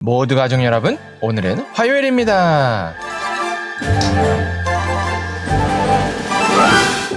모두 가족 여러분, 오늘은 화요일입니다.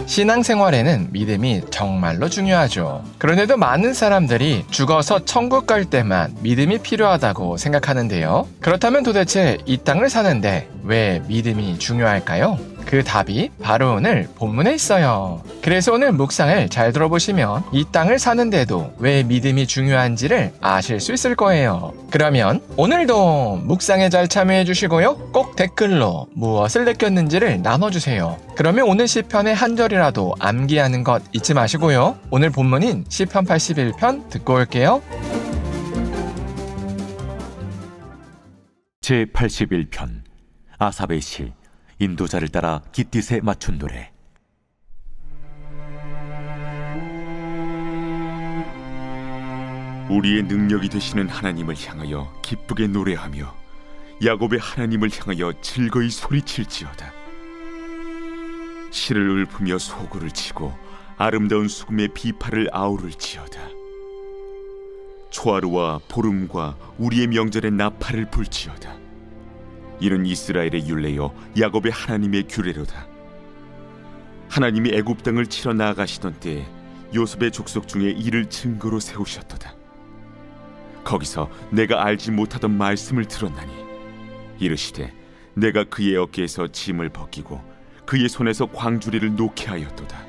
신앙생활에는 믿음이 정말로 중요하죠. 그런데도 많은 사람들이 죽어서 천국 갈 때만 믿음이 필요하다고 생각하는데요. 그렇다면 도대체 이 땅을 사는데 왜 믿음이 중요할까요? 그 답이 바로 오늘 본문에 있어요. 그래서 오늘 묵상을 잘 들어보시면 이 땅을 사는데도 왜 믿음이 중요한지를 아실 수 있을 거예요. 그러면 오늘도 묵상에 잘 참여해 주시고요. 꼭 댓글로 무엇을 느꼈는지를 나눠주세요. 그러면 오늘 시편의 한 절이라도 암기하는 것 잊지 마시고요. 오늘 본문인 시편 81편 듣고 올게요. 제81편 아삽의 시 인도자를 따라 깃딧에 맞춘 노래. 우리의 능력이 되시는 하나님을 향하여 기쁘게 노래하며 야곱의 하나님을 향하여 즐거이 소리칠지어다. 실을 읊으며 소구를 치고 아름다운 수금의 비파를 아우를지어다. 초하루와 보름과 우리의 명절의 나팔을 불지어다. 이는 이스라엘의 율례요 야곱의 하나님의 규례로다. 하나님이 애굽 땅을 치러 나아가시던 때에 요셉의 족속 중에 이를 증거로 세우셨도다. 거기서 내가 알지 못하던 말씀을 들었나니 이르시되 내가 그의 어깨에서 짐을 벗기고 그의 손에서 광주리를 놓게 하였도다.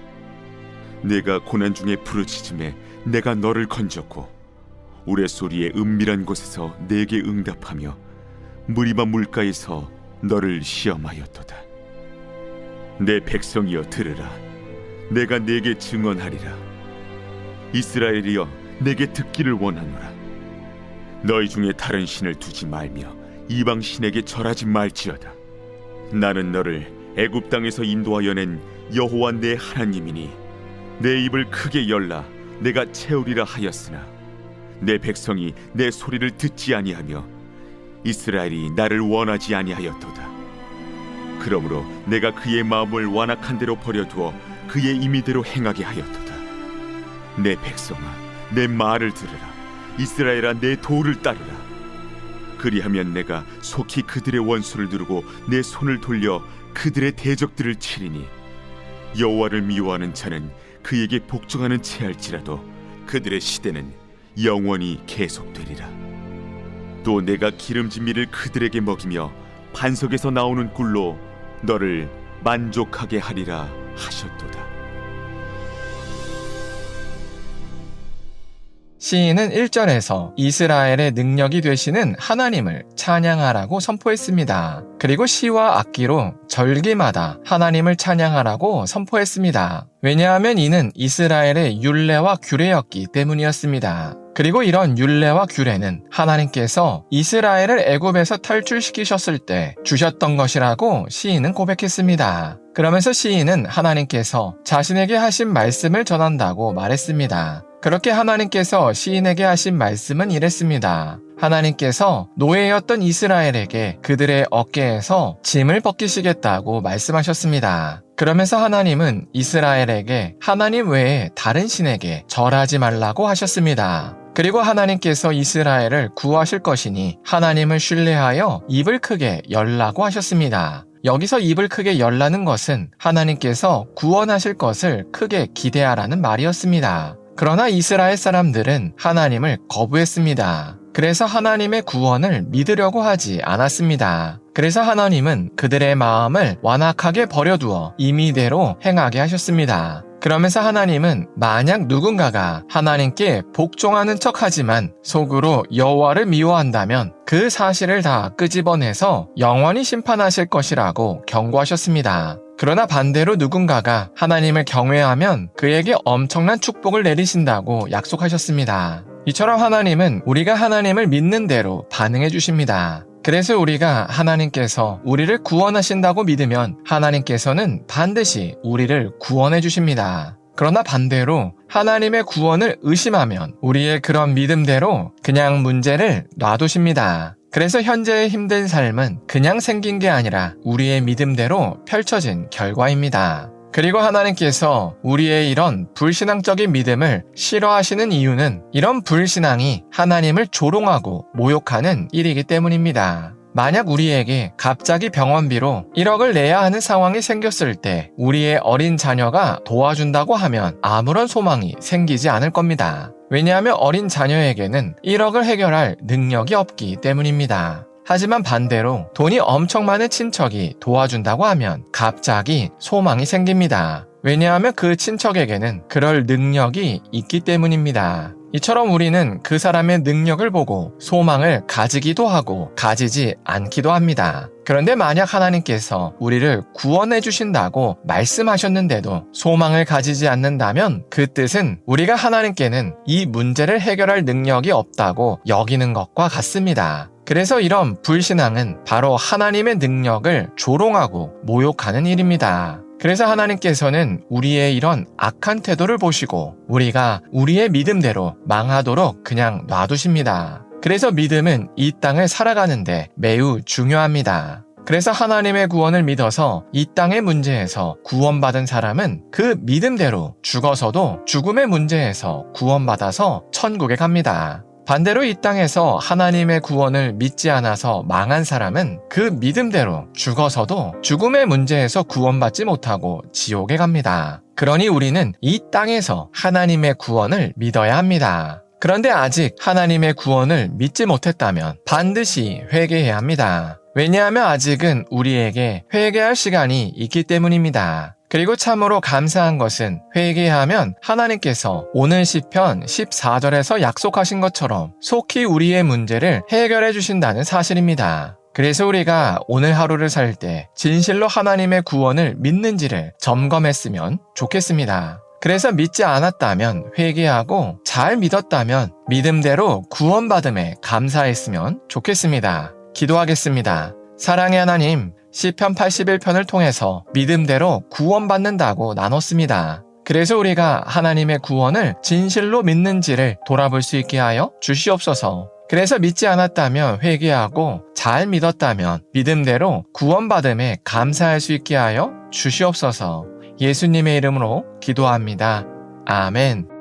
내가 고난 중에 부르짖음에 내가 너를 건졌고 우레소리의 은밀한 곳에서 내게 응답하며 무리바 물가에서 너를 시험하였도다. 내 백성이여 들으라. 내가 내게 증언하리라. 이스라엘이여 내게 듣기를 원하노라. 너희 중에 다른 신을 두지 말며 이방 신에게 절하지 말지어다. 나는 너를 애굽 땅에서 인도하여 낸 여호와 내 하나님이니 내 입을 크게 열라 내가 채우리라 하였으나 내 백성이 내 소리를 듣지 아니하며 이스라엘이 나를 원하지 아니하였도다. 그러므로 내가 그의 마음을 완악한 대로 버려두어 그의 임의대로 행하게 하였도다. 내 백성아 내 말을 들으라. 이스라엘아 내 도를 따르라. 그리하면 내가 속히 그들의 원수를 누르고 내 손을 돌려 그들의 대적들을 치리니 여호와를 미워하는 자는 그에게 복종하는 채할지라도 그들의 시대는 영원히 계속되리라. 또 내가 기름진 밀을 그들에게 먹이며 반석에서 나오는 꿀로 너를 만족하게 하리라 하셨도다. 시인은 1절에서 이스라엘의 능력이 되시는 하나님을 찬양하라고 선포했습니다. 그리고 시와 악기로 절기마다 하나님을 찬양하라고 선포했습니다. 왜냐하면 이는 이스라엘의 율례와 규례였기 때문이었습니다. 그리고 이런 율례와 규례는 하나님께서 이스라엘을 애굽에서 탈출시키셨을 때 주셨던 것이라고 시인은 고백했습니다. 그러면서 시인은 하나님께서 자신에게 하신 말씀을 전한다고 말했습니다. 그렇게 하나님께서 시인에게 하신 말씀은 이랬습니다. 하나님께서 노예였던 이스라엘에게 그들의 어깨에서 짐을 벗기시겠다고 말씀하셨습니다. 그러면서 하나님은 이스라엘에게 하나님 외에 다른 신에게 절하지 말라고 하셨습니다. 그리고 하나님께서 이스라엘을 구하실 것이니 하나님을 신뢰하여 입을 크게 열라고 하셨습니다. 여기서 입을 크게 열라는 것은 하나님께서 구원하실 것을 크게 기대하라는 말이었습니다. 그러나 이스라엘 사람들은 하나님을 거부했습니다. 그래서 하나님의 구원을 믿으려고 하지 않았습니다. 그래서 하나님은 그들의 마음을 완악하게 버려두어 임의대로 행하게 하셨습니다. 그러면서 하나님은 만약 누군가가 하나님께 복종하는 척하지만 속으로 여호와를 미워한다면 그 사실을 다 끄집어내서 영원히 심판하실 것이라고 경고하셨습니다. 그러나 반대로 누군가가 하나님을 경외하면 그에게 엄청난 축복을 내리신다고 약속하셨습니다. 이처럼 하나님은 우리가 하나님을 믿는 대로 반응해 주십니다. 그래서 우리가 하나님께서 우리를 구원하신다고 믿으면 하나님께서는 반드시 우리를 구원해 주십니다. 그러나 반대로 하나님의 구원을 의심하면 우리의 그런 믿음대로 그냥 문제를 놔두십니다. 그래서 현재의 힘든 삶은 그냥 생긴 게 아니라 우리의 믿음대로 펼쳐진 결과입니다. 그리고 하나님께서 우리의 이런 불신앙적인 믿음을 싫어하시는 이유는 이런 불신앙이 하나님을 조롱하고 모욕하는 일이기 때문입니다. 만약 우리에게 갑자기 병원비로 1억을 내야 하는 상황이 생겼을 때 우리의 어린 자녀가 도와준다고 하면 아무런 소망이 생기지 않을 겁니다. 왜냐하면 어린 자녀에게는 1억을 해결할 능력이 없기 때문입니다. 하지만 반대로 돈이 엄청 많은 친척이 도와준다고 하면 갑자기 소망이 생깁니다. 왜냐하면 그 친척에게는 그럴 능력이 있기 때문입니다. 이처럼 우리는 그 사람의 능력을 보고 소망을 가지기도 하고 가지지 않기도 합니다. 그런데 만약 하나님께서 우리를 구원해 주신다고 말씀하셨는데도 소망을 가지지 않는다면 그 뜻은 우리가 하나님께는 이 문제를 해결할 능력이 없다고 여기는 것과 같습니다. 그래서 이런 불신앙은 바로 하나님의 능력을 조롱하고 모욕하는 일입니다. 그래서 하나님께서는 우리의 이런 악한 태도를 보시고 우리가 우리의 믿음대로 망하도록 그냥 놔두십니다. 그래서 믿음은 이 땅을 살아가는데 매우 중요합니다. 그래서 하나님의 구원을 믿어서 이 땅의 문제에서 구원받은 사람은 그 믿음대로 죽어서도 죽음의 문제에서 구원받아서 천국에 갑니다. 반대로 이 땅에서 하나님의 구원을 믿지 않아서 망한 사람은 그 믿음대로 죽어서도 죽음의 문제에서 구원받지 못하고 지옥에 갑니다. 그러니 우리는 이 땅에서 하나님의 구원을 믿어야 합니다. 그런데 아직 하나님의 구원을 믿지 못했다면 반드시 회개해야 합니다. 왜냐하면 아직은 우리에게 회개할 시간이 있기 때문입니다. 그리고 참으로 감사한 것은 회개하면 하나님께서 오늘 시편 14절에서 약속하신 것처럼 속히 우리의 문제를 해결해 주신다는 사실입니다. 그래서 우리가 오늘 하루를 살 때 진실로 하나님의 구원을 믿는지를 점검했으면 좋겠습니다. 그래서 믿지 않았다면 회개하고 잘 믿었다면 믿음대로 구원받음에 감사했으면 좋겠습니다. 기도하겠습니다. 사랑의 하나님, 시편 81편을 통해서 믿음대로 구원받는다고 나눴습니다. 그래서 우리가 하나님의 구원을 진실로 믿는지를 돌아볼 수 있게 하여 주시옵소서. 그래서 믿지 않았다면 회개하고 잘 믿었다면 믿음대로 구원받음에 감사할 수 있게 하여 주시옵소서. 예수님의 이름으로 기도합니다. 아멘.